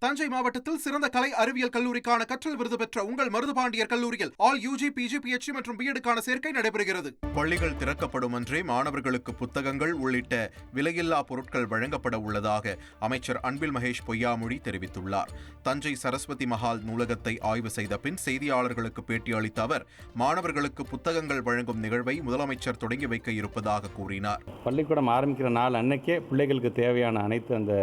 தஞ்சை மாவட்டத்தில் சிறந்த கலை அறிவியல் கல்லூரிக்கான கற்றல் விருது பெற்ற உங்கள் மருதுபாண்டியர் கல்லூரியில் ஆல் யூஜி, பிஜி, பிஎச்டி மற்றும் பிஎடுக்கான சேர்க்கை நடைபெறுகிறது. பள்ளிகள் திறக்கப்படும் அன்றே மாணவர்களுக்கு புத்தகங்கள் உள்ளிட்ட விலையில்லா பொருட்கள் வழங்கப்பட உள்ளதாக அமைச்சர் அன்பில் மகேஷ் பொய்யாமொழி தெரிவித்துள்ளார். தஞ்சை சரஸ்வதி மஹால் நூலகத்தை ஆய்வு செய்த பின் செய்தியாளர்களுக்கு பேட்டியளித்த அவர், மாணவர்களுக்கு புத்தகங்கள் வழங்கும் நிகழ்வை முதலமைச்சர் தொடங்கி வைக்க இருப்பதாக கூறினார். பள்ளிக்கூடம் ஆரம்பிக்கிற நாள் அன்னைக்கே பிள்ளைகளுக்கு தேவையான அனைத்து அந்த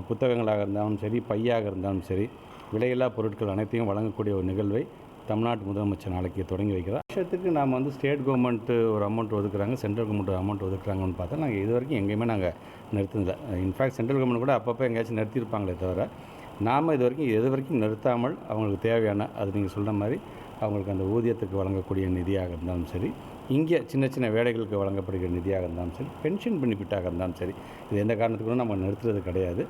புத்தகங்களாக இருந்தாலும் சரி, பையாக இருந்தாலும் சரி, விலையில்லா பொருட்கள் அனைத்தையும் வழங்கக்கூடிய ஒரு நிகழ்வை தமிழ்நாட்டு முதலமைச்சர் நாளைக்கு தொடங்கி வைக்கிறார். வருஷத்துக்கு நாம் ஸ்டேட் கவர்மெண்ட்டு ஒரு அமௌண்ட் ஒதுக்குறாங்க, சென்ட்ரல் கவர்மெண்ட் ஒரு அமௌண்ட் ஒதுக்குறாங்கன்னு பார்த்தா நாங்கள் இது வரைக்கும் எங்கேயுமே நாங்கள் நிறுத்தினதில்லை. இன்ஃபேக்ட் சென்ட்ரல் கவர்மெண்ட் கூட அப்பப்போ எங்கேயாச்சும் நிறுத்தியிருப்பாங்களே தவிர, நாம் இது வரைக்கும் நிறுத்தாமல் அவங்களுக்கு தேவையான, அது நீங்கள் சொல்கிற மாதிரி அவங்களுக்கு அந்த ஊதியத்துக்கு வழங்கக்கூடிய நிதியாக இருந்தாலும் சரி, இங்கே சின்ன சின்ன வேலைகளுக்கு வழங்கப்படுகிற நிதியாக இருந்தாலும் சரி, பென்ஷன் பெனிஃபிட்டாக இருந்தாலும் சரி, இது எந்த காரணத்துக்கும் நம்ம நிறுத்துறது கிடையாது.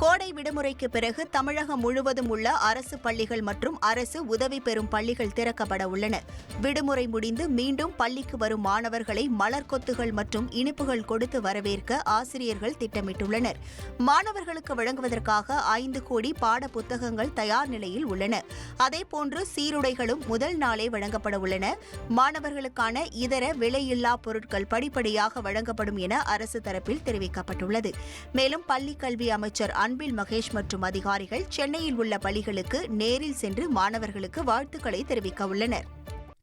கோடை விடுமுறைக்கு பிறகு தமிழகம் முழுவதும் உள்ள அரசு பள்ளிகள் மற்றும் அரசு உதவி பெறும் பள்ளிகள் திறக்கப்பட உள்ளன. விடுமுறை முடிந்து மீண்டும் பள்ளிக்கு வரும் மாணவர்களை மலர்கொத்துகள் மற்றும் இனிப்புகள் கொடுத்து வரவேற்க ஆசிரியர்கள் திட்டமிட்டுள்ளனர். மாணவர்களுக்கு வழங்குவதற்காக 5 கோடி பாட புத்தகங்கள் தயார் நிலையில் உள்ளன. அதேபோன்று சீருடைகளும் முதல் நாளே வழங்கப்பட உள்ளன. மாணவர்களுக்கான இதர விலையில்லா பொருட்கள் படிப்படியாக வழங்கப்படும் என அரசு தரப்பில் தெரிவிக்கப்பட்டுள்ளது. மேலும் பள்ளிக் கல்வி அமைச்சர் அன்பில் மகேஷ் மற்றும் அதிகாரிகள் சென்னையில் உள்ள பள்ளிகளுக்கு நேரில் சென்று மாணவர்களுக்கு வாழ்த்துக்களை தெரிவிக்க உள்ளனர்.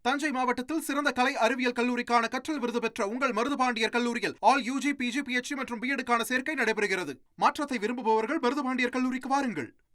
தஞ்சை மாவட்டத்தில் சிறந்த கலை அறிவியல் கல்லூரிக்கான கற்றல் விருது பெற்ற உங்கள் மருதுபாண்டியர் கல்லூரியில் ஆல் யூஜி, பிஜி, பிஎச்டி மற்றும் பிஎடுக்கான சேர்க்கை நடைபெறுகிறது. மாற்றத்தை விரும்புபவர்கள் மருதுபாண்டியர் கல்லூரிக்கு வாருங்கள்.